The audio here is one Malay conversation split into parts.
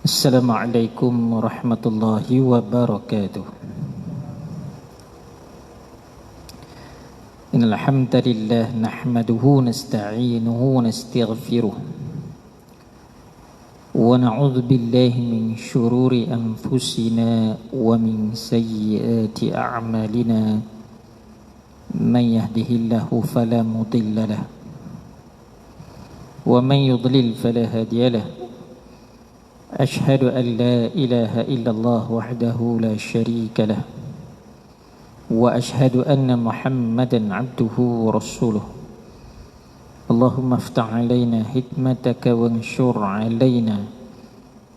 Assalamualaikum warahmatullahi wabarakatuh. Innal hamdalillah nahmaduhu nasta'inuhu wa nastaghfiruh wa na'udzu billahi min shururi anfusina wa min sayyiati a'malina. Man yahdihillahu fala mudilla lahu wa man yudlil fala hadiya lahu. أشهد أن لا إله إلا الله وحده لا شريك له وأشهد أن محمدا عبده ورسوله. اللهم افتح علينا حكمتك وانشر علينا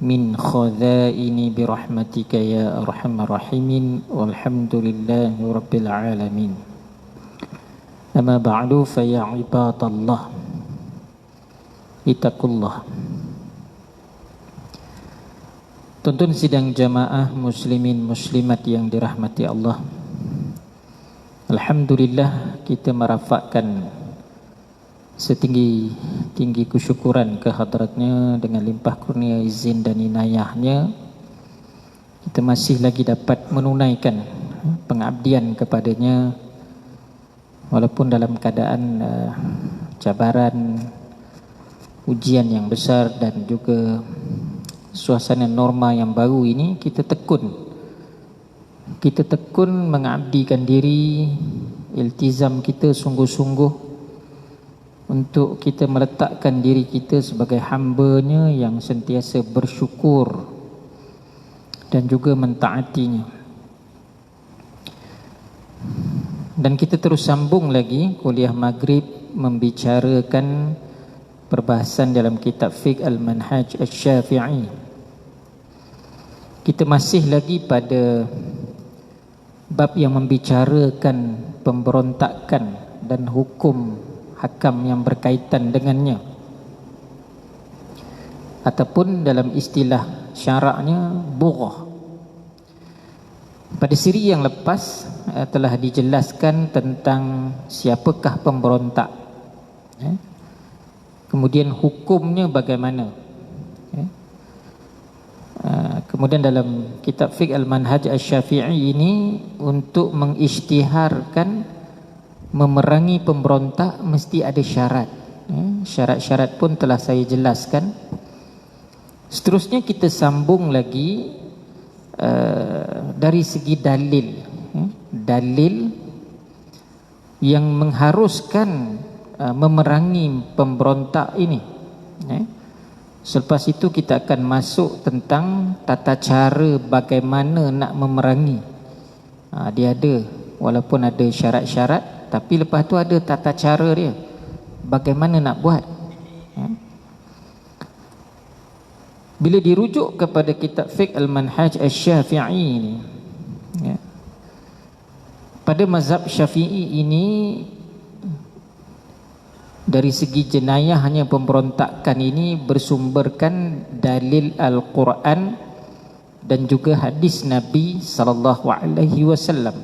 من خزائن برحمتك يا أرحم الراحمين والحمد لله رب العالمين. أما بعد فيا عباد الله اتقوا الله. Tuntun sidang jamaah muslimin muslimat yang dirahmati Allah. Alhamdulillah kita merafakkan setinggi-tinggi kesyukuran ke hadratnya dengan limpah kurnia izin dan inayahnya. Kita masih lagi dapat menunaikan pengabdian kepadanya walaupun dalam keadaan cabaran, ujian yang besar dan juga suasana norma yang baru ini. Kita tekun mengabdikan diri, iltizam kita sungguh-sungguh untuk kita meletakkan diri kita sebagai hamba-Nya yang sentiasa bersyukur dan juga mentaatinya. Dan kita terus sambung lagi kuliah maghrib membicarakan perbahasan dalam kitab Fiqh Al-Manhaj Asy-Syafi'i. Kita masih lagi pada bab yang membicarakan pemberontakan dan hukum hakam yang berkaitan dengannya, ataupun dalam istilah syaraknya bughah. Pada siri yang lepas telah dijelaskan tentang siapakah pemberontak, kemudian hukumnya bagaimana. Kemudian dalam kitab Fiqh Al-Manhaj Asy-Syafi'i ini untuk mengisytiharkan memerangi pemberontak mesti ada syarat. Syarat-syarat pun telah saya jelaskan. Seterusnya kita sambung lagi dari segi dalil. Dalil yang mengharuskan memerangi pemberontak ini. Selepas itu kita akan masuk tentang tata cara bagaimana nak memerangi. Dia ada, walaupun ada syarat-syarat, tapi lepas tu ada tata cara dia, bagaimana nak buat. Bila dirujuk kepada kitab Fiqh Al-Manhaj Asy-Syafi'i ini, pada mazhab Syafi'i ini, dari segi jenayah hanya pemberontakan ini bersumberkan dalil Al-Quran dan juga hadis Nabi sallallahu alaihi wasallam.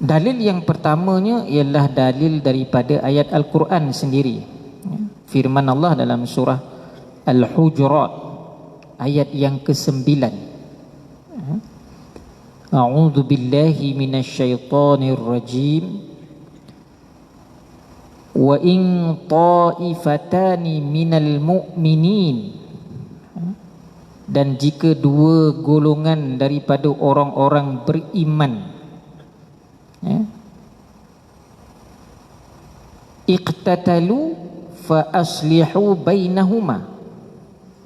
Dalil yang pertamanya ialah dalil daripada ayat Al-Quran sendiri. Firman Allah dalam surah Al-Hujurat ayat yang ke-9. A'udzu billahi minasyaitonir rajim. Wa in ta'ifatani minal mu'minin, dan jika dua golongan daripada orang-orang beriman iqtatalu fa aslihu bainahuma,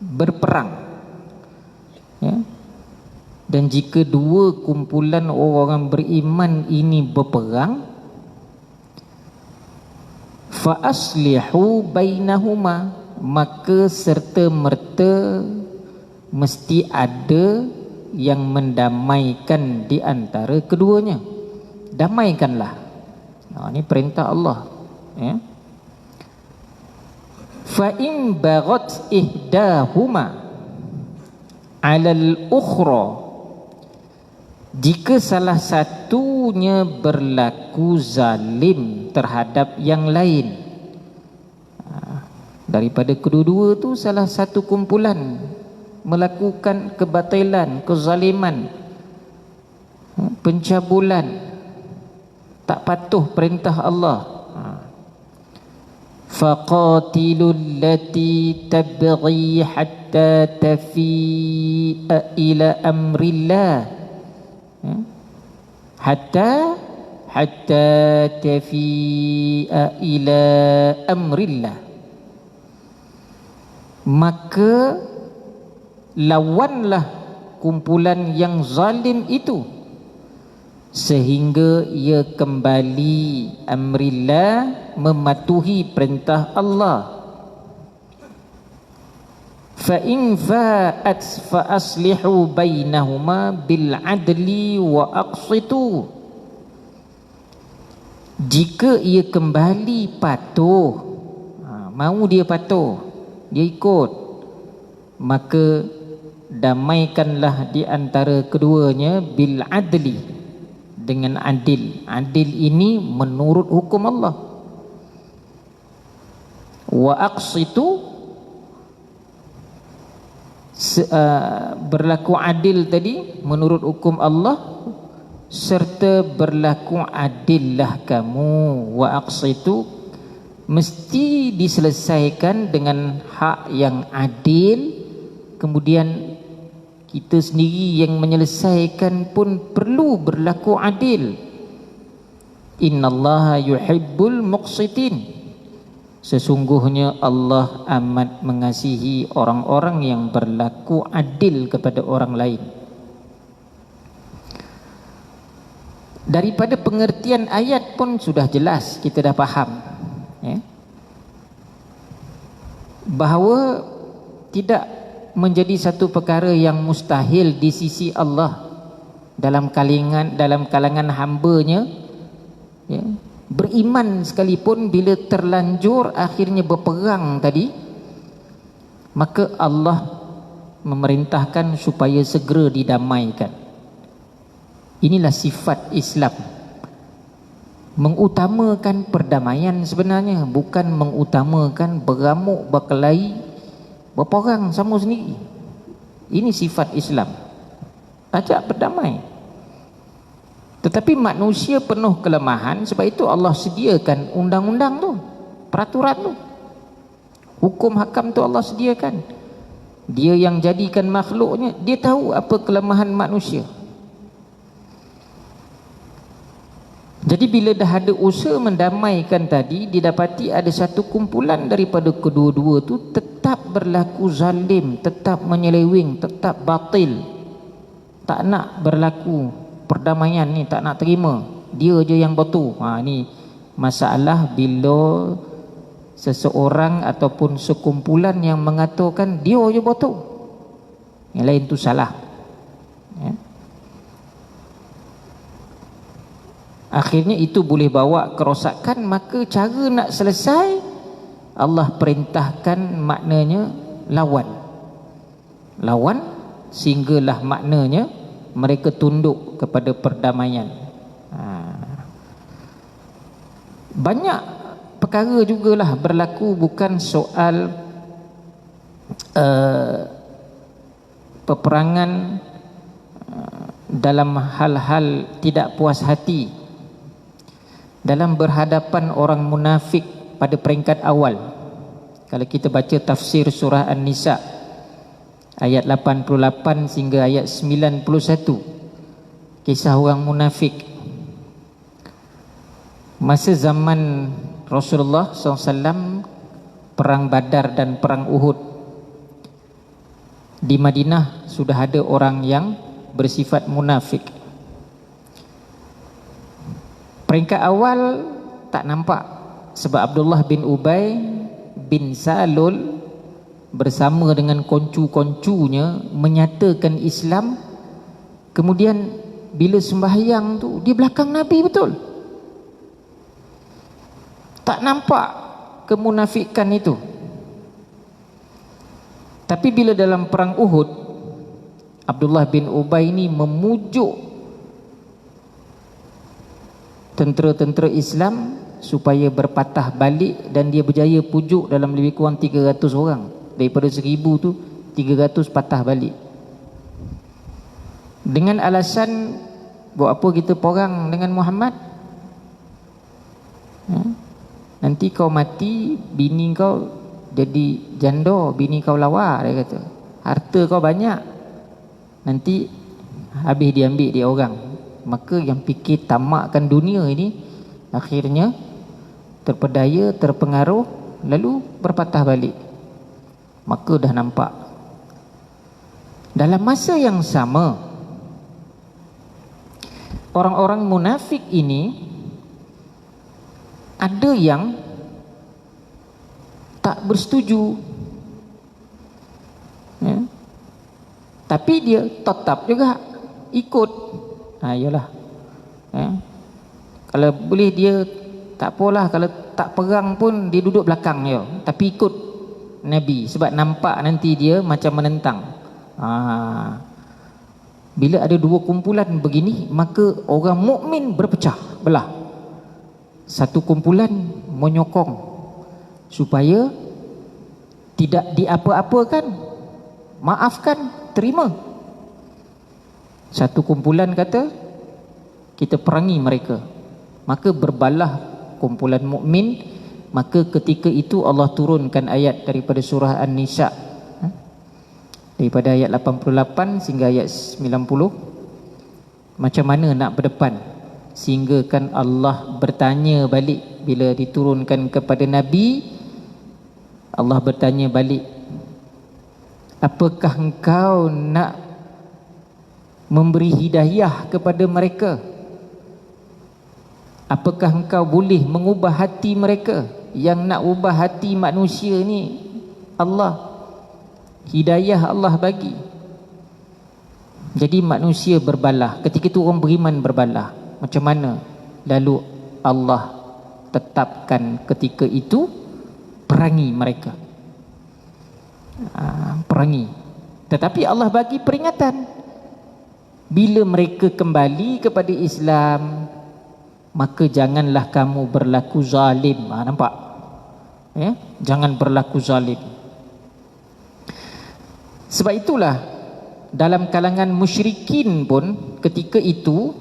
berperang, dan jika dua kumpulan orang beriman ini berperang, fa aslihu bainahuma, maka serta merta mesti ada yang mendamaikan di antara keduanya. Damaikanlah. Ini perintah Allah. Fa in baghat ihdahuma 'alal ukhra, jika salah satunya berlaku zalim terhadap yang lain, Daripada kedua-dua tu salah satu kumpulan melakukan kebatilan, kezaliman, pencabulan, tak patuh perintah Allah. Faqatilul lati tabghi hatta tafi'a ila amrillah, hatta tafi'a ila amrillah. Maka lawanlah kumpulan yang zalim itu sehingga ia kembali amrillah, mematuhi perintah Allah. Fa in fa'at fa aslihu bainahuma bil adli wa aqsitu. Jika ia kembali patuh, mau dia patuh, dia ikut, maka damaikanlah di antara keduanya bil adli, dengan adil. Adil ini menurut hukum Allah. Wa aqsitu, berlaku adil tadi menurut hukum Allah, serta berlaku adillah kamu. Wa aqsitu, mesti diselesaikan dengan hak yang adil. Kemudian kita sendiri yang menyelesaikan pun perlu berlaku adil. Innallaha yuhibbul muqsitin. Sesungguhnya Allah amat mengasihi orang-orang yang berlaku adil kepada orang lain. Daripada pengertian ayat pun sudah jelas, kita dah faham, bahawa tidak menjadi satu perkara yang mustahil di sisi Allah dalam kalangan hamba-Nya, beriman sekalipun bila terlanjur akhirnya berperang tadi, maka Allah memerintahkan supaya segera didamaikan. Inilah sifat Islam, mengutamakan perdamaian sebenarnya, bukan mengutamakan beramuk, berkelahi, berperang sama sendiri. Ini sifat Islam, ajak berdamai. Tetapi manusia penuh kelemahan, sebab itu Allah sediakan undang-undang tu, peraturan tu, hukum hakam tu Allah sediakan. Dia yang jadikan makhluknya, dia tahu apa kelemahan manusia. Jadi bila dah ada usaha mendamaikan tadi, didapati ada satu kumpulan daripada kedua-dua tu tetap berlaku zalim, tetap menyeleweng, tetap batil, tak nak berlaku perdamaian ni, tak nak terima, dia je yang betul. Ni masalah bila seseorang ataupun sekumpulan yang mengatakan dia je betul, yang lain tu salah, akhirnya itu boleh bawa kerosakan. Maka cara nak selesai, Allah perintahkan maknanya lawan sehinggalah maknanya mereka tunduk kepada perdamaian. Banyak perkara jugalah berlaku, bukan soal peperangan dalam hal-hal tidak puas hati, dalam berhadapan orang munafik pada peringkat awal. Kalau kita baca tafsir surah An-Nisa ayat 88 hingga ayat 91, kisah orang munafik masa zaman Rasulullah SAW, perang Badar dan perang Uhud. Di Madinah sudah ada orang yang bersifat munafik. Peringkat awal tak nampak, sebab Abdullah bin Ubay bin Salul bersama dengan koncu-koncunya menyatakan Islam. Kemudian bila sembahyang tu di belakang Nabi betul, tak nampak kemunafikan itu. Tapi bila dalam perang Uhud, Abdullah bin Ubay ini memujuk tentera-tentera Islam supaya berpatah balik, dan dia berjaya pujuk dalam lebih kurang 300 orang. Daripada 1000 tu 300 patah balik. Dengan alasan buat apa kita perang dengan Muhammad? Nanti kau mati, bini kau jadi janda, bini kau lawa, dia kata. Harta kau banyak, nanti habis diambil dia orang. Maka yang fikir tamakkan dunia ini akhirnya terpedaya, terpengaruh, lalu berpatah balik. Maka dah nampak dalam masa yang sama orang-orang munafik ini ada yang tak bersetuju, ya. Tapi dia tetap juga ikut. Yalah, ya. Kalau boleh dia tak apalah, kalau tak perang pun dia duduk belakang je, tapi ikut Nabi, sebab nampak nanti dia macam menentang. Bila ada dua kumpulan begini, maka orang mukmin berpecah belah. Satu kumpulan menyokong supaya tidak diapa-apakan, maafkan, terima. Satu kumpulan kata kita perangi mereka. Maka berbalah kumpulan mukmin. Maka ketika itu Allah turunkan ayat daripada surah An-Nisa, daripada ayat 88 sehingga ayat 90. Macam mana nak berdepan, sehingga kan Allah bertanya balik bila diturunkan kepada Nabi. Allah bertanya balik, apakah engkau nak memberi hidayah kepada mereka? Apakah engkau boleh mengubah hati mereka? Yang nak ubah hati manusia ni Allah, hidayah Allah bagi. Jadi manusia berbalah. Ketika itu orang beriman berbalah. Macam mana? Lalu Allah tetapkan ketika itu perangi mereka. Perangi. Tetapi Allah bagi peringatan, bila mereka kembali kepada Islam, maka janganlah kamu berlaku zalim. Nampak? Ya? Jangan berlaku zalim. Sebab itulah dalam kalangan musyrikin pun ketika itu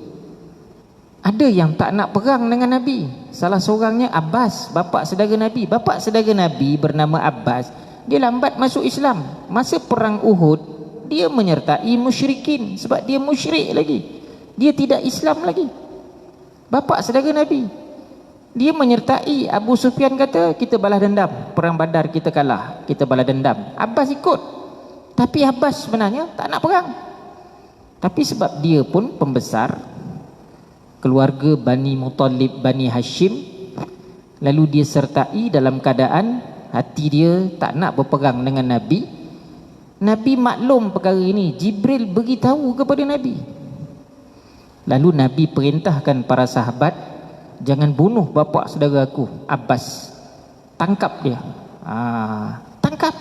ada yang tak nak perang dengan Nabi. Salah seorangnya Abbas, bapa saudara Nabi. Bapa saudara Nabi bernama Abbas, dia lambat masuk Islam. Masa perang Uhud, dia menyertai musyrikin sebab dia musyrik lagi. Dia tidak Islam lagi. Bapa saudara Nabi, dia menyertai. Abu Sufyan kata kita balas dendam, perang Badar kita kalah, kita balas dendam. Abbas ikut. Tapi Abbas sebenarnya tak nak perang. Tapi sebab dia pun pembesar keluarga Bani Muttalib, Bani Hashim, lalu dia sertai dalam keadaan hati dia tak nak berperang dengan Nabi. Nabi maklum perkara ini, Jibril beritahu kepada Nabi. Lalu Nabi perintahkan para sahabat, jangan bunuh bapa saudara aku Abbas, tangkap dia. Tangkap.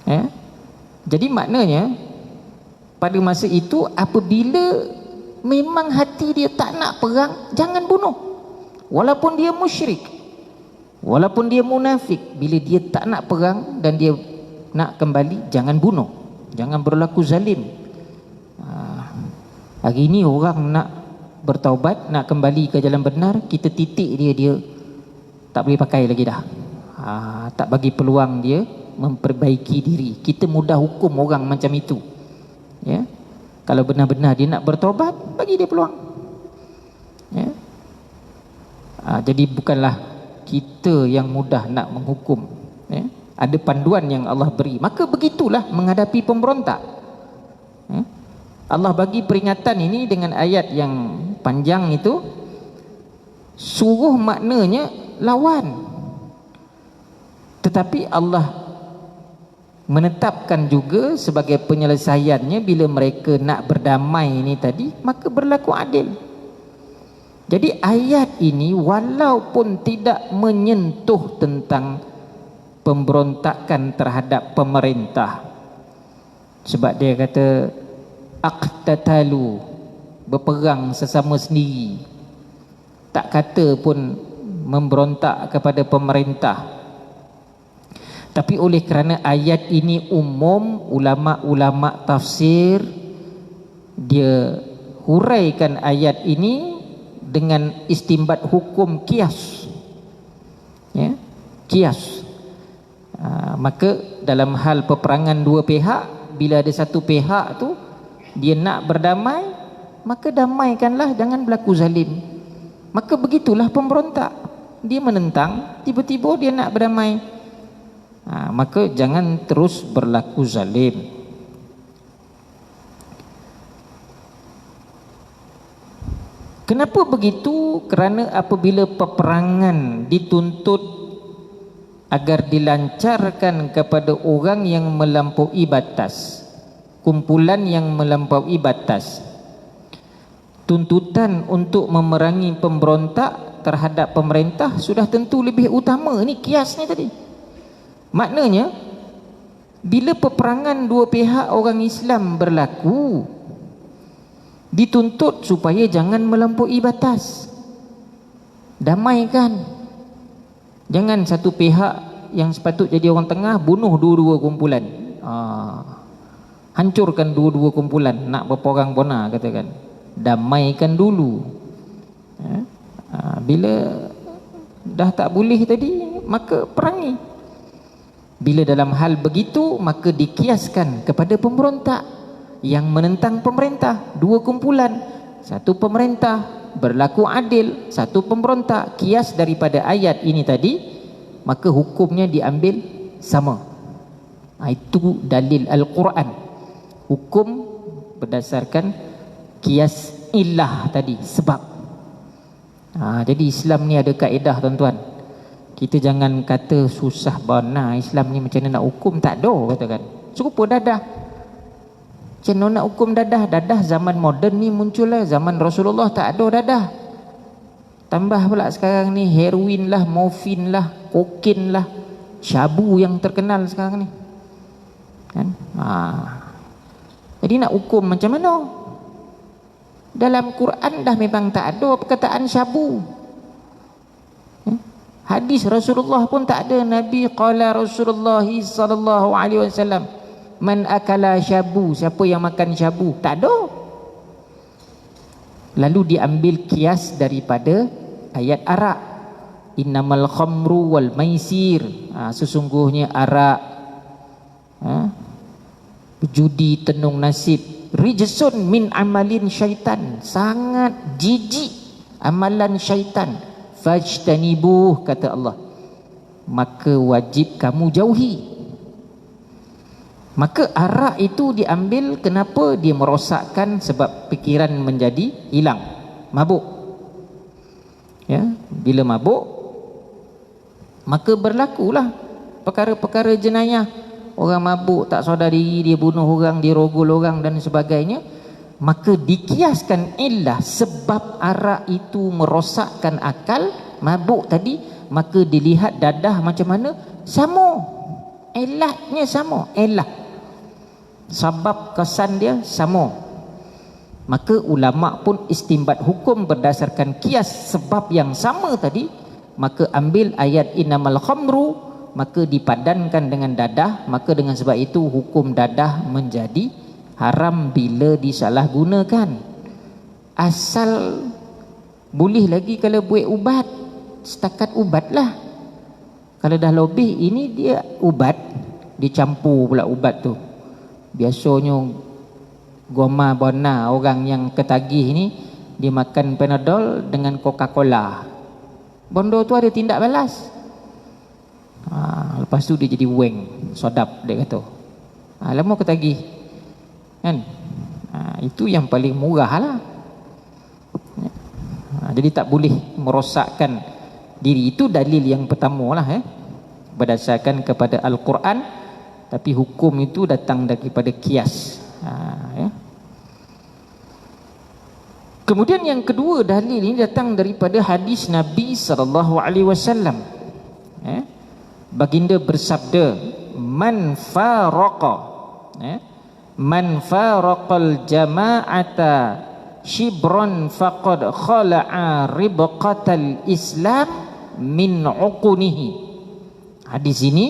Ya? Jadi maknanya pada masa itu apabila memang hati dia tak nak perang, jangan bunuh. Walaupun dia musyrik, walaupun dia munafik, bila dia tak nak perang dan dia nak kembali, jangan bunuh, jangan berlaku zalim. Hari ini orang nak bertaubat, nak kembali ke jalan benar, kita titik dia tak boleh pakai lagi dah. Tak bagi peluang dia memperbaiki diri. Kita mudah hukum orang macam itu, ya. Kalau benar-benar dia nak bertaubat, bagi dia peluang, ya. Jadi bukanlah kita yang mudah nak menghukum, ya. Ada panduan yang Allah beri. Maka begitulah menghadapi pemberontak, ya. Allah bagi peringatan ini dengan ayat yang panjang itu. Suruh maknanya lawan, tetapi Allah menetapkan juga sebagai penyelesaiannya bila mereka nak berdamai ini tadi, maka berlaku adil. Jadi ayat ini walaupun tidak menyentuh tentang pemberontakan terhadap pemerintah, sebab dia kata aqtatalu, berperang sesama sendiri, tak kata pun memberontak kepada pemerintah. Tapi oleh kerana ayat ini umum, ulama-ulama tafsir dia huraikan ayat ini dengan istimbat hukum qiyas, ya, qiyas. Maka dalam hal peperangan dua pihak, bila ada satu pihak tu dia nak berdamai, maka damaikanlah, jangan berlaku zalim. Maka begitulah pemberontak, dia menentang, tiba-tiba dia nak berdamai, maka jangan terus berlaku zalim. Kenapa begitu? Kerana apabila peperangan dituntut agar dilancarkan kepada orang yang melampaui batas, kumpulan yang melampaui batas, tuntutan untuk memerangi pemberontak terhadap pemerintah sudah tentu lebih utama. Ini kias ni tadi. Maknanya bila peperangan dua pihak orang Islam berlaku, dituntut supaya jangan melampaui batas, damaikan. Jangan satu pihak yang sepatut jadi orang tengah bunuh dua-dua kumpulan, hancurkan dua-dua kumpulan, nak berapa orang bona katakan, damaikan dulu. Bila dah tak boleh tadi, maka perangi. Bila dalam hal begitu, maka dikiaskan kepada pemberontak yang menentang pemerintah. Dua kumpulan, satu pemerintah, berlaku adil, satu pemberontak. Kias daripada ayat ini tadi, maka hukumnya diambil sama. Itu dalil Al-Quran. Hukum berdasarkan kias illah tadi, sebab. Jadi Islam ni ada kaedah, tuan-tuan. Kita jangan kata susah bana Islam ni, macam mana nak hukum, tak ada katakan. Serupa dadah. Macam mana nak hukum dadah? Dadah zaman moden ni muncul lah. Zaman Rasulullah tak ada dadah. Tambah pula sekarang ni heroin lah, morfin lah, kokain lah, syabu yang terkenal sekarang ni kan? Jadi nak hukum macam mana? Dalam Quran dah memang tak ada perkataan syabu. Hadis Rasulullah pun tak ada. Nabi qala Rasulullah sallallahu alaihi wasallam, man akala syabu, siapa yang makan syabu, tak ada. Lalu diambil kias daripada ayat arak, innamal khamru wal maisir, sesungguhnya arak, judi, tenung nasib, rijsun min amalin syaitan, sangat jijik amalan syaitan, fajtanibuh, kata Allah, maka wajib kamu jauhi. Maka arak itu diambil, kenapa? Dia merosakkan, sebab fikiran menjadi hilang, mabuk. Ya, bila mabuk, maka berlakulah perkara-perkara jenayah. Orang mabuk tak sedar diri, dia bunuh orang, dia rogol orang dan sebagainya. Maka dikiaskan illah, sebab arak itu merosakkan akal, mabuk tadi, maka dilihat dadah macam mana, sama, ilahnya sama, ilah, sebab kesan dia sama. Maka ulama pun istimbat hukum berdasarkan kias sebab yang sama tadi. Maka ambil ayat innamal khamru, maka dipadankan dengan dadah. Maka dengan sebab itu hukum dadah menjadi haram bila disalahgunakan. Asal boleh lagi kalau buat ubat, setakat ubat lah. Kalau dah lebih, ini dia ubat, dicampur pula ubat tu. Biasanya goma bona, orang yang ketagih ni, dia makan Panadol dengan Coca-Cola. Bondo tu ada tindak balas. Lepas tu dia jadi weng, sodap dia kata. Lama ketagih kan? Itu yang paling murah lah. Jadi tak boleh merosakkan diri. Itu dalil yang pertama lah, berdasarkan kepada Al-Quran. Tapi hukum itu datang daripada kias. Kemudian yang kedua, dalil ini datang daripada hadis Nabi SAW. Baginda bersabda, man faraqal jama'ata shibran faqad khala'a ribqatal Islam min uqunihi. Hadis ini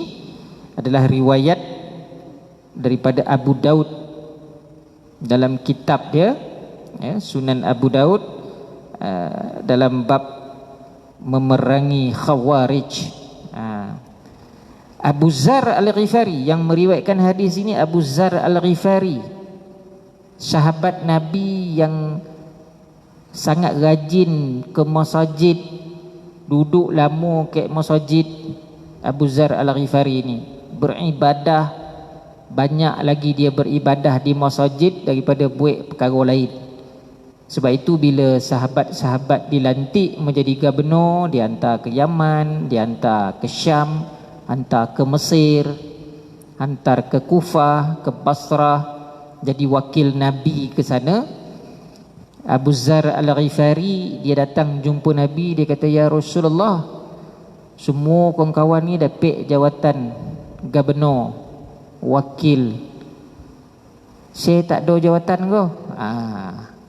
adalah riwayat daripada Abu Daud dalam kitab dia, Sunan Abu Daud, dalam bab memerangi Khawarij. Abu Zar Al-Ghifari yang meriwayatkan hadis ini, Abu Zar Al-Ghifari, sahabat Nabi yang sangat rajin ke masjid, duduk lama ke masjid. Abu Zar Al-Ghifari ini beribadah, banyak lagi dia beribadah di masjid daripada buat perkara lain. Sebab itu bila sahabat-sahabat dilantik menjadi gubernur, dihantar ke Yaman, dihantar ke Syam, hantar ke Mesir, hantar ke Kufah, ke Basrah, jadi wakil Nabi ke sana. Abu Zar Al-Ghifari dia datang jumpa Nabi, dia kata, ya Rasulullah, semua kawan-kawan ni dapat jawatan gubernur, wakil, saya tak ada jawatan kau.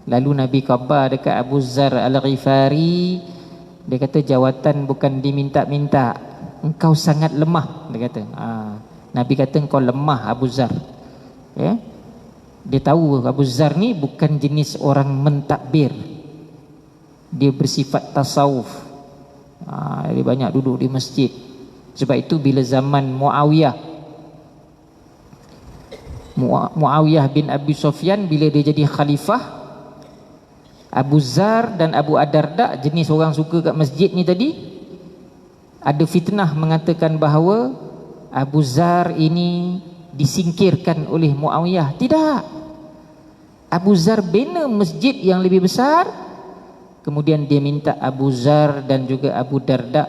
Lalu Nabi khabar dekat Abu Zar Al-Ghifari, dia kata, jawatan bukan diminta-minta, engkau sangat lemah, dia kata. Nabi kata, engkau lemah Abu Zar. Dia tahu Abu Zar ni bukan jenis orang mentakbir, dia bersifat tasawuf. Dia banyak duduk di masjid. Sebab itu bila zaman Muawiyah bin Abi Sufyan, bila dia jadi khalifah, Abu Zar dan Abu Ad-Darda, jenis orang suka kat masjid ni tadi, ada fitnah mengatakan bahawa Abu Zar ini disingkirkan oleh Muawiyah. Tidak, Abu Zar bina masjid yang lebih besar. Kemudian dia minta Abu Zar dan juga Abu Darda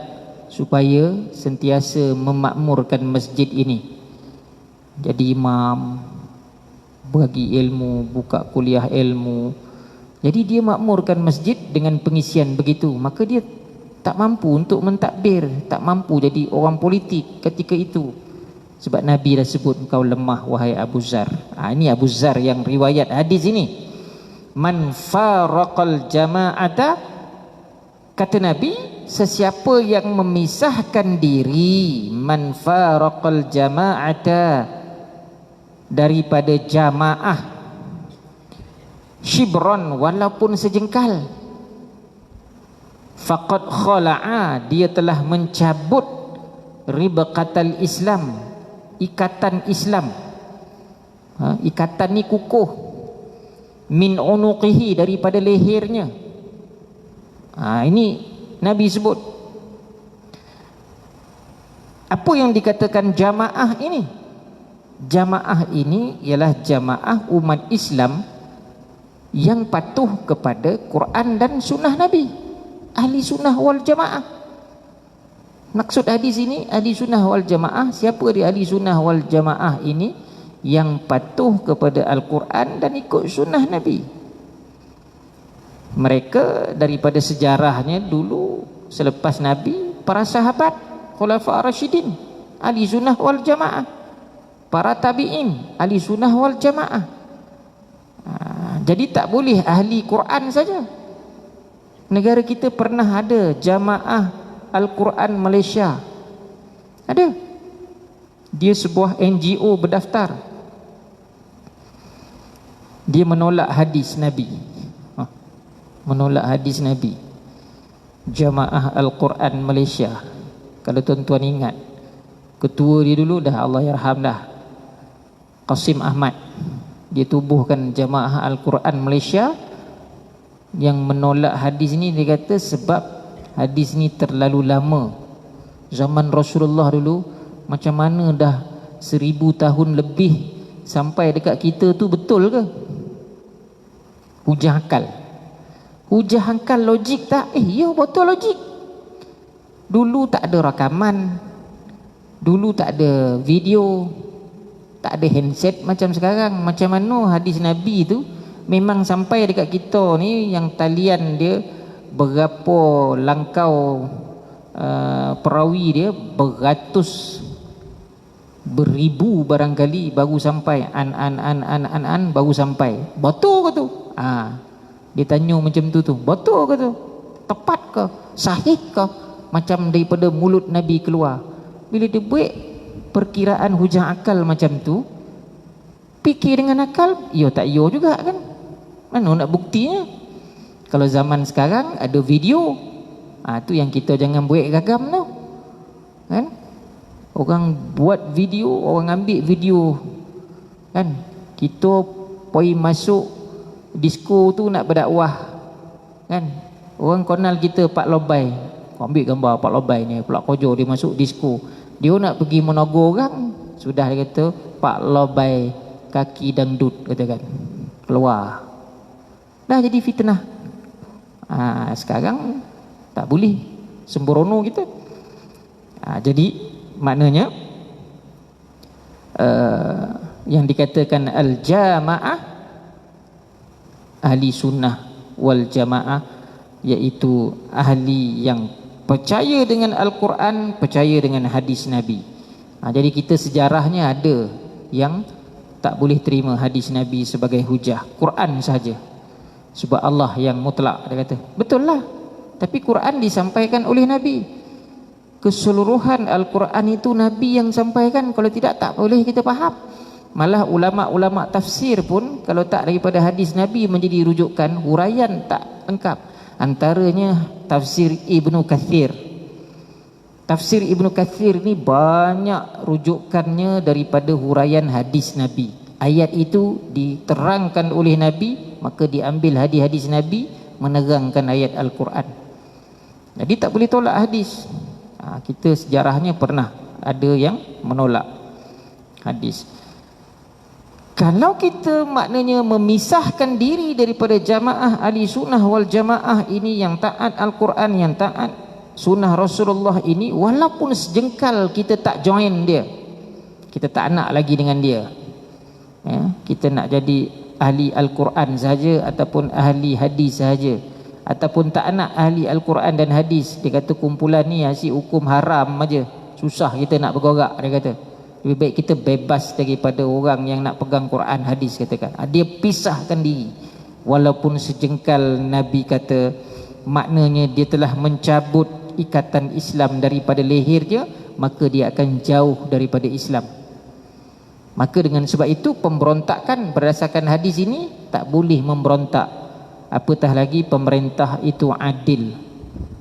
supaya sentiasa memakmurkan masjid ini, jadi imam, bagi ilmu, buka kuliah ilmu. Jadi dia makmurkan masjid dengan pengisian begitu. Maka dia tak mampu untuk mentakbir, tak mampu jadi orang politik ketika itu. Sebab Nabi dah sebut, engkau lemah wahai Abu Zar. Ini Abu Zar yang riwayat hadis ini. Man faraqal jama'ata, kata Nabi, sesiapa yang memisahkan diri, man faraqal jama'ata, daripada jamaah, shibron, walaupun sejengkal, faqad khala'a, dia telah mencabut ribqatal Islam, ikatan Islam. Ikatan ni kukuh, min unuqihi, daripada lehernya. Ini Nabi sebut. Apa yang dikatakan jamaah ini? Jamaah ini ialah jamaah umat Islam yang patuh kepada Quran dan sunnah Nabi, ahli sunnah wal jamaah. Maksud hadis ini, ahli sunnah wal jamaah, siapa dia ahli sunnah wal jamaah ini? Yang patuh kepada Al-Quran dan ikut sunnah Nabi. Mereka daripada sejarahnya dulu, selepas Nabi, para sahabat, khulafa Rashidin, ahli sunnah wal jamaah. Para tabi'in, ahli sunnah wal jamaah. Jadi tak boleh ahli Quran saja. Negara kita pernah ada jamaah Al-Quran Malaysia. Ada. Dia sebuah NGO berdaftar. Dia menolak hadis Nabi, menolak hadis Nabi. Jamaah Al-Quran Malaysia, kalau tuan-tuan ingat, ketua dia dulu dah Allah yarham dah, Qasim Ahmad. Dia tubuhkan Jamaah Al-Quran Malaysia. Yang menolak hadis ni, dia kata sebab hadis ni terlalu lama. Zaman Rasulullah dulu, macam mana dah 1000 tahun lebih sampai dekat kita tu, betul ke? Hujah akal. Hujah akal logik tak? Ya, betul logik. Dulu tak ada rakaman, dulu tak ada video, tak ada handset macam sekarang. Macam mana hadis Nabi tu memang sampai dekat kita ni, yang talian dia berapa langkau perawi dia, beratus, beribu barangkali baru sampai, baru sampai. Betul ke tu? Dia tanya macam tu, betul ke tu? Tepat ke? Sahih ke? Macam daripada mulut Nabi keluar. Bila dia buat perkiraan hujah akal macam tu, fikir dengan akal, ya tak ya juga kan? Mana nak buktinya? Kalau zaman sekarang ada video, tu yang kita jangan buat gagam tu, kan? Orang buat video, orang ambil video, kan? Kita pergi masuk disko tu nak berdakwah, kan? Orang kenal kita Pak Lobai, ambil gambar Pak Lobai ni, pula kojo dia masuk disko, dia nak pergi menegur orang, sudah dia kata Pak Lobai kaki dangdut, katakan, keluar, dah jadi fitnah. Sekarang tak boleh, sembrono kita. Jadi maknanya yang dikatakan al-jamaah, ahli sunnah wal jamaah, iaitu ahli yang percaya dengan Al-Quran, percaya dengan hadis Nabi. Jadi kita sejarahnya ada yang tak boleh terima hadis Nabi sebagai hujah, Quran saja. Sebab Allah yang mutlak, dia kata, betul lah, tapi Quran disampaikan oleh Nabi. Keseluruhan Al-Quran itu Nabi yang sampaikan, kalau tidak tak boleh kita faham. Malah ulama-ulama tafsir pun kalau tak daripada hadis Nabi menjadi rujukan, huraian tak lengkap. Antaranya tafsir Ibnu Katsir. Tafsir Ibnu Katsir ni banyak rujukannya daripada huraian hadis Nabi. Ayat itu diterangkan oleh Nabi, maka diambil hadis-hadis Nabi menerangkan ayat Al-Quran. Jadi tak boleh tolak hadis. Kita sejarahnya pernah ada yang menolak hadis. Kalau kita maknanya memisahkan diri daripada jamaah ahli sunnah wal jamaah ini, yang taat Al-Quran, yang taat sunnah Rasulullah ini, walaupun sejengkal kita tak join dia, kita tak nak lagi dengan dia, kita nak jadi ahli Al-Quran saja ataupun ahli hadis saja, ataupun tak nak ahli Al-Quran dan hadis, dia kata kumpulan ni asyik hukum haram aja, susah kita nak bergerak, dia kata. Lebih baik kita bebas daripada orang yang nak pegang Quran hadis, katakan. Dia pisahkan diri. Walaupun sejengkal, Nabi kata maknanya dia telah mencabut ikatan Islam daripada leher dia, maka dia akan jauh daripada Islam. Maka dengan sebab itu pemberontakan berdasarkan hadis ini tak boleh memberontak. Apatah lagi pemerintah itu adil.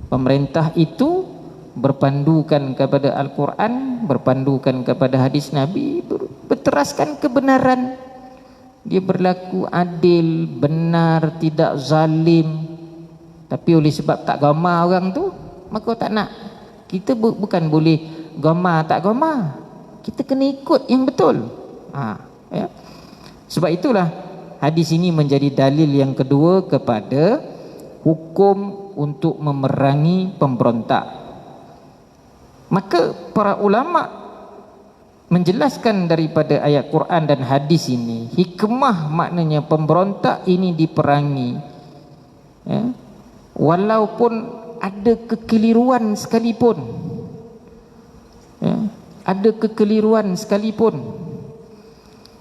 Pemerintah itu berpandukan kepada Al-Quran, berpandukan kepada hadis Nabi, berteraskan kebenaran. Dia berlaku adil, benar, tidak zalim. Tapi oleh sebab tak gamar orang tu, maka tak nak. Kita bukan boleh gamar tak gamar, kita kena ikut yang betul. Ya. Sebab itulah hadis ini menjadi dalil yang kedua kepada hukum untuk memerangi pemberontak. Maka para ulama menjelaskan daripada ayat Quran dan hadis ini, hikmah maknanya pemberontak ini diperangi, walaupun ada kekeliruan sekalipun, ada kekeliruan sekalipun,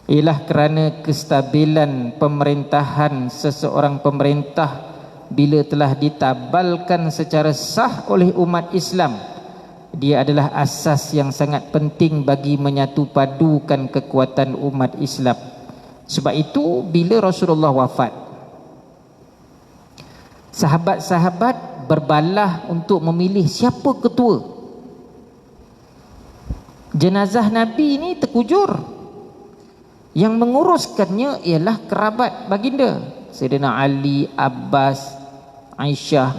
ialah kerana kestabilan pemerintahan seseorang pemerintah bila telah ditabalkan secara sah oleh umat Islam. Dia adalah asas yang sangat penting bagi menyatu padukan kekuatan umat Islam. Sebab itu bila Rasulullah wafat, sahabat-sahabat berbalah untuk memilih siapa ketua. Jenazah Nabi ini terkujur. Yang menguruskannya ialah kerabat baginda, Sayyidina Ali, Abbas, Aisyah,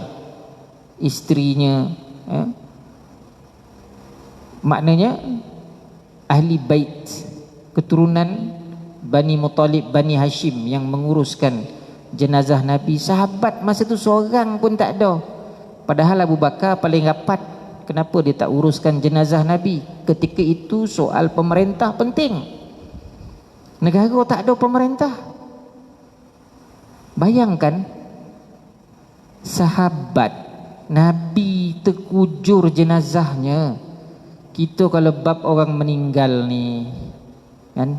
isterinya, maknanya ahli bait, keturunan Bani Muttalib, Bani Hashim yang menguruskan jenazah Nabi. Sahabat masa tu seorang pun tak ada. Padahal Abu Bakar paling rapat, kenapa dia tak uruskan jenazah Nabi? Ketika itu soal pemerintah penting. Negara tak ada pemerintah. Bayangkan, sahabat Nabi terkujur jenazahnya. Kita kalau bab orang meninggal ni, kan,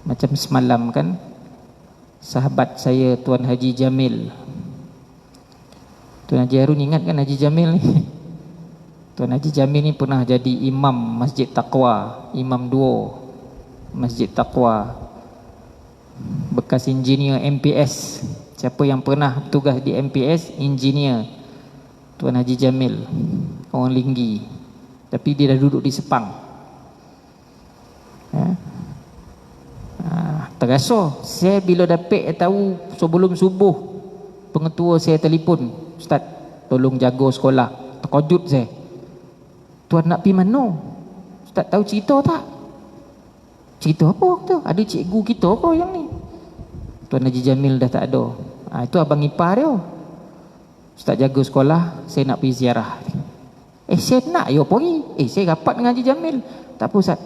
macam semalam kan, sahabat saya Tuan Haji Jamil. Tuan Haji Harun ingat kan Haji Jamil ni? Tuan Haji Jamil ni pernah jadi imam Masjid Taqwa, imam duo Masjid Taqwa, bekas engineer MPS. Siapa yang pernah tugas di MPS, engineer Tuan Haji Jamil, orang Linggi, tapi dia dah duduk di Sepang. Terasa saya bila dapat tahu sebelum subuh, pengetua saya telefon, "Ustaz, tolong jaga sekolah." Terkejut saya. "Tuan nak pergi mana? Ustaz tahu cerita tak?" "Cerita apa tu? Ada cikgu kita ke yang ni?" Tuan Haji Jamil dah tak ada. Itu abang ipar dia. "Ustaz jaga sekolah, saya nak pergi ziarah." Saya nak ya pergi. Saya rapat dengan Haji Jamil. "Tak apa Ustaz,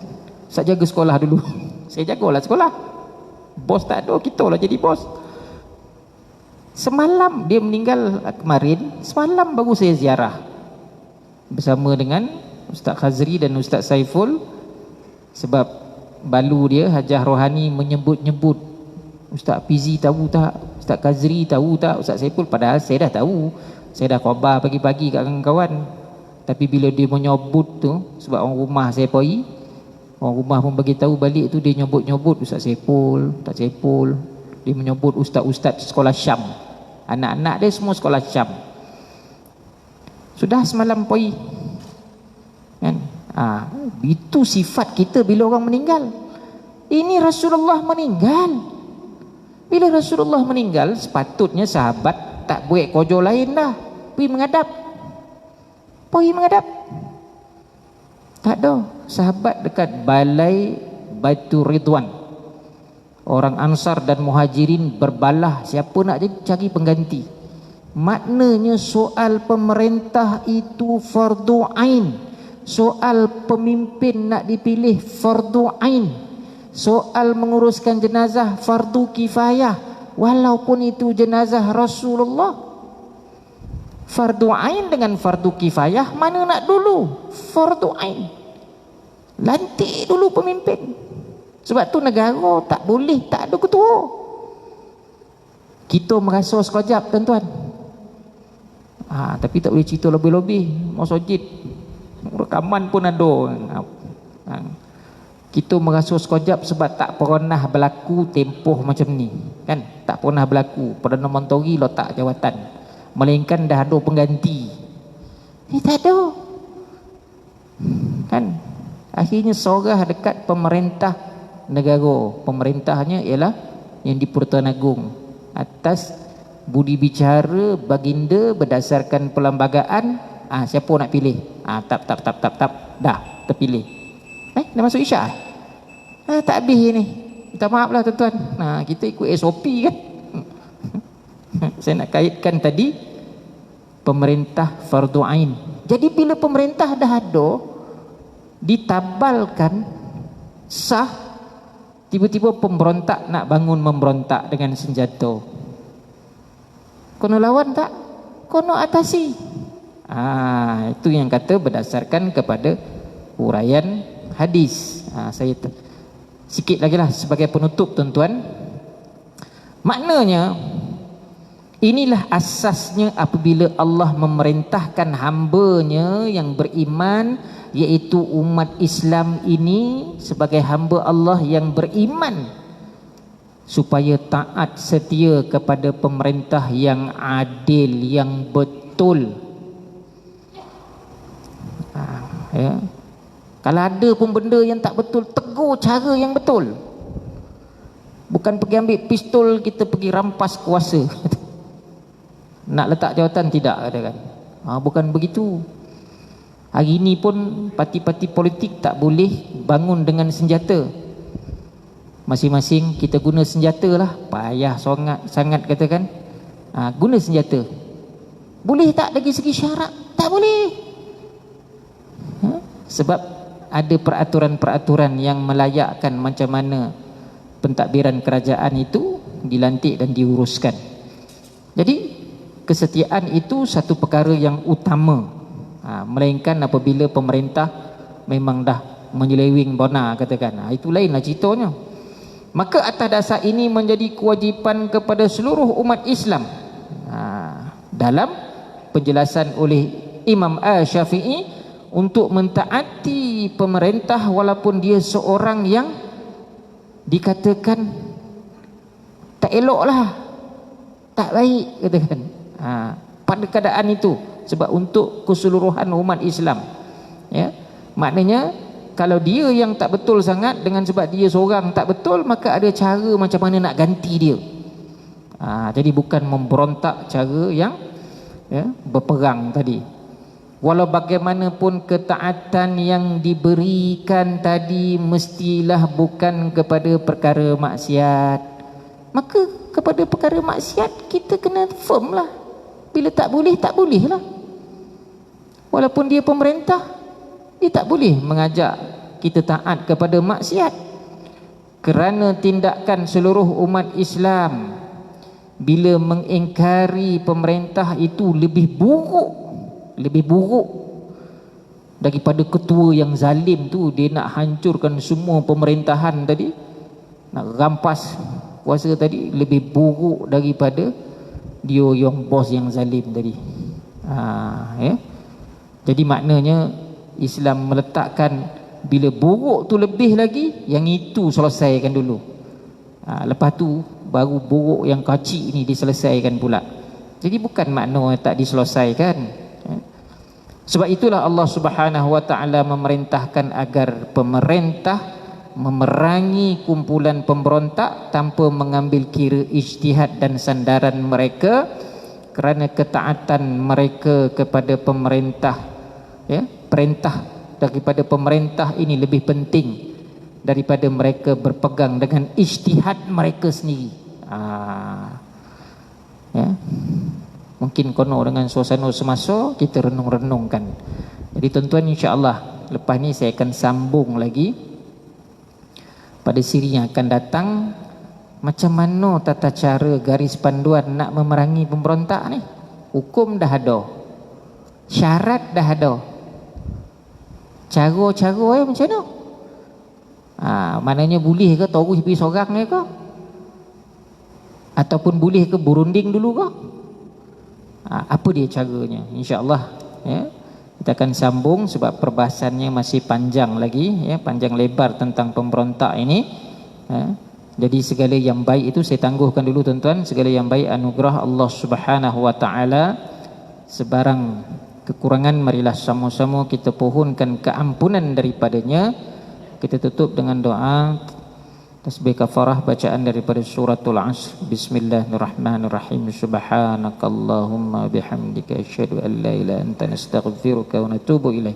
Ustaz jaga sekolah dulu." Saya jagalah sekolah. Bos tak ada, kita lah jadi bos. Semalam dia meninggal kemarin, semalam baru saya ziarah bersama dengan Ustaz Khazri dan Ustaz Saiful. Sebab balu dia Hajah Rohani menyebut-nyebut, "Ustaz Fizi tahu tak? Ustaz Khazri tahu tak? Ustaz Saiful?" Padahal saya dah tahu, saya dah khabar pagi-pagi kat kawan-kawan. Tapi bila dia menyebut tu, sebab orang rumah saya pergi, orang rumah pun bagi tahu balik tu, dia nyebut-nyebut Ustaz Saiful, Ustaz Saiful. Dia menyebut ustaz-ustaz sekolah Syam. Anak-anak dia semua sekolah Syam. Sudah semalam pergi. Kan? Itu sifat kita bila orang meninggal. Ini Rasulullah meninggal. Bila Rasulullah meninggal, sepatutnya sahabat tak buat kerja lain dah. Pergi menghadap. Pergi menghadap. Tak ada. Sahabat dekat balai Baitur Ridwan. Orang Ansar dan Muhajirin berbalah siapa nak cari pengganti. Maknanya soal pemerintah itu fardu ain. Soal pemimpin nak dipilih fardu ain. Soal menguruskan jenazah fardu kifayah, walaupun itu jenazah Rasulullah. Fardu ain dengan fardu kifayah, mana nak dulu? Fardu ain. Lantik dulu pemimpin. Sebab tu negara tak boleh tak ada ketua. Kita merasa sekejap tuan-tuan. Tapi tak boleh cerita lebih-lebih. Masjid rekaman pun ada. Kita merasa sekejap sebab tak pernah berlaku tempoh macam ni, kan? Tak pernah berlaku. Perdana Menteri letak jawatan, melainkan dah ada pengganti. Tak ada, kan? Akhirnya sorah dekat pemerintah negara. Pemerintahnya ialah yang di Pertuan Agong, atas budi bicara baginda berdasarkan perlembagaan. Siapa nak pilih? Tap dah terpilih. Dah masuk Isyak. Tak habis ni. Minta maaf lah tuan-tuan. Kita ikut SOP kan. Saya nak kaitkan tadi pemerintah fardu ain. Jadi bila pemerintah dah ada, ditabalkan sah, tiba-tiba pemberontak nak bangun memberontak dengan senjata. Kono lawan tak? Kono atasi. Itu yang kata berdasarkan kepada uraian hadis. Saya sikit lagi lah sebagai penutup tuan-tuan. Maknanya inilah asasnya apabila Allah memerintahkan hamba-Nya yang beriman, iaitu umat Islam ini sebagai hamba Allah yang beriman, supaya taat setia kepada pemerintah yang adil, yang betul. Kalau ada pun benda yang tak betul, tegur cara yang betul. Bukan pergi ambil pistol kita pergi rampas kuasa. Nak letak jawatan tidak, katakan. Bukan begitu. Hari ini pun parti-parti politik tak boleh bangun dengan senjata. Masing-masing kita guna senjata lah. Payah sangat katakan. Guna senjata. Boleh tak dari segi syarak? Tak boleh. Sebab ada peraturan-peraturan yang melayakkan macam mana pentadbiran kerajaan itu dilantik dan diuruskan. Jadi kesetiaan itu satu perkara yang utama. Melainkan apabila pemerintah memang dah menyeleweng bona katakan, itu lainlah ceritanya. Maka atas dasar ini menjadi kewajipan kepada seluruh umat Islam. Dalam penjelasan oleh Imam Asy-Syafi'i untuk mentaati pemerintah walaupun dia seorang yang dikatakan tak eloklah, tak baik, katakan. Pada keadaan itu, sebab untuk keseluruhan umat Islam, ya, maknanya kalau dia yang tak betul sangat, dengan sebab dia seorang tak betul, maka ada cara macam mana nak ganti dia. Jadi bukan memberontak cara yang, ya, berperang tadi. Walau bagaimanapun ketaatan yang diberikan tadi mestilah bukan kepada perkara maksiat, maka kepada perkara maksiat kita kena firm lah. Bila tak boleh, tak boleh lah. Walaupun dia pemerintah, dia tak boleh mengajak kita taat kepada maksiat, kerana tindakan seluruh umat Islam bila mengingkari pemerintah itu lebih buruk daripada ketua yang zalim tu. Dia nak hancurkan semua pemerintahan tadi, nak rampas kuasa tadi, lebih buruk daripada dia yang bos yang zalim tadi. Ya. Jadi maknanya Islam meletakkan bila buruk tu lebih lagi, yang itu selesaikan dulu. Lepas tu baru buruk yang kacik ni diselesaikan pula. Jadi bukan makna tak diselesaikan. Sebab itulah Allah Subhanahu wa taala memerintahkan agar pemerintah memerangi kumpulan pemberontak tanpa mengambil kira ijtihad dan sandaran mereka, kerana ketaatan mereka kepada pemerintah, ya, perintah daripada pemerintah ini lebih penting daripada mereka berpegang dengan ijtihad mereka sendiri. Ya. Mungkin kono dengan suasana semasa kita renung-renungkan. Jadi tuan-tuan, insya-Allah lepas ni saya akan sambung lagi pada siri yang akan datang, macam mana tata cara garis panduan nak memerangi pemberontak ni. Hukum dah ada, syarat dah ada, cara-cara macam mana? Maknanya boleh ke terus pergi seorang ni ke? Ataupun boleh ke berunding dulu ke? Apa dia caranya? InsyaAllah, ya, kita akan sambung sebab perbahasannya masih panjang lagi, ya, panjang lebar tentang pemberontak ini. Ya. Jadi segala yang baik itu saya tangguhkan dulu tuan-tuan. Segala yang baik anugerah Allah Subhanahu wa taala. Sebarang kekurangan marilah sama-sama kita pohonkan keampunan daripadanya. Kita tutup dengan doa tasbih kafarah bacaan daripada suratul Asr. Bismillahirrahmanirrahim. Subhanakallahumma bihamdika asyhadu an la ilaha illa anta nastaghfiruka wa natubu ilaik.